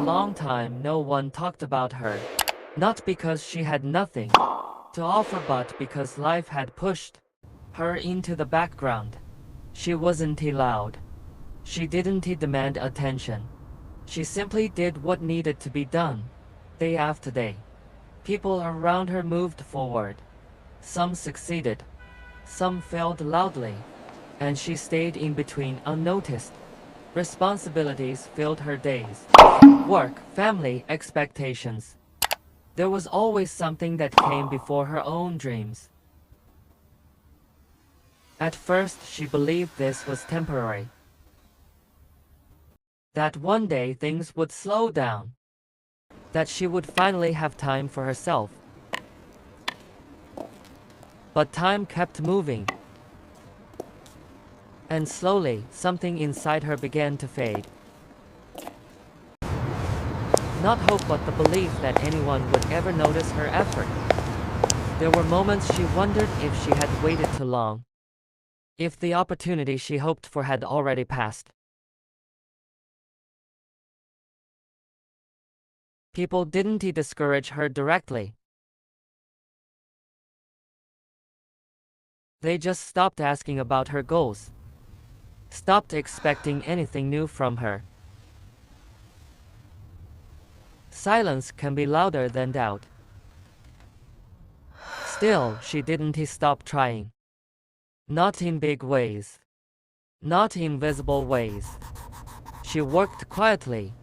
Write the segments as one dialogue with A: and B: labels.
A: long time no one talked about her. Not because she had nothing to offer, but because life had pushed her into the background. She wasn't loud. She didn't demand attention. She simply did what needed to be done, day after day. People around her moved forward. Some succeeded. Some failed loudly. And she stayed in between unnoticed. Responsibilities filled her days. Work, family, expectations. There was always something that came before her own dreams. At first, she believed this was temporary. That one day things would slow down. That she would finally have time for herself. But time kept moving. And slowly, something inside her began to fade. Not hope, but the belief that anyone would ever notice her effort. There were moments she wondered if she had waited too long. If the opportunity she hoped for had already passed. People didn't discourage her directly. They just stopped asking about her goals. Stopped expecting anything new from her. Silence can be louder than doubt. Still, she didn't stop trying. Not in big ways. Not in visible ways. She worked quietly.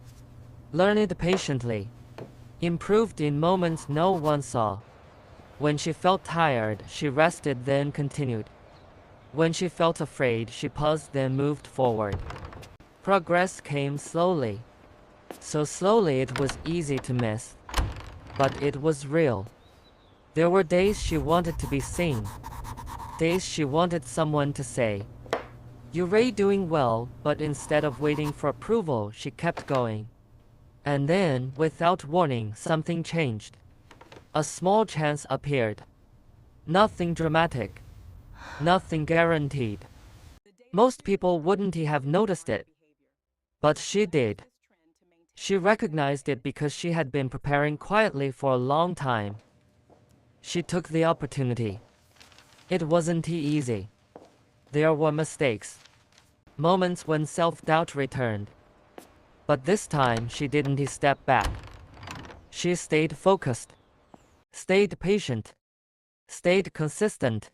A: Learned patiently. Improved in moments no one saw. When she felt tired, she rested, then continued. When she felt afraid, she paused, then moved forward. Progress came slowly. So slowly it was easy to miss. But it was real. There were days she wanted to be seen. Days she wanted someone to say, "You're doing well," but instead of waiting for approval, she kept going. And then, without warning, something changed. A small chance appeared. Nothing dramatic. Nothing guaranteed. Most people wouldn't have noticed it. But she did. She recognized it because she had been preparing quietly for a long time. She took the opportunity. It wasn't easy. There were mistakes. Moments when self-doubt returned. But this time she didn't step back. She stayed focused. Stayed patient. Stayed consistent.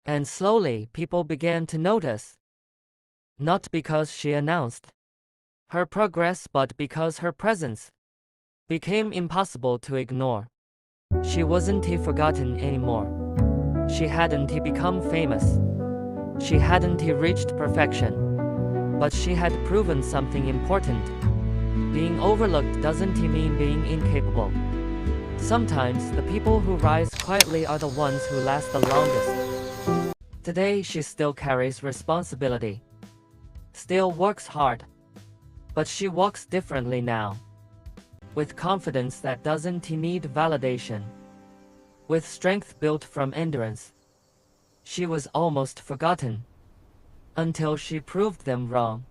A: And slowly people began to notice. Not because she announced her progress, but because her presence became impossible to ignore. She wasn't forgotten anymore. She hadn't become famous. She hadn't reached perfection. But she had proven something important. Being overlooked doesn't mean being incapable. Sometimes the people who rise quietly are the ones who last the longest. Today she still carries responsibility. Still works hard. But she walks differently now. With confidence that doesn't need validation. With strength built from endurance. She was almost forgotten. Until she proved them wrong.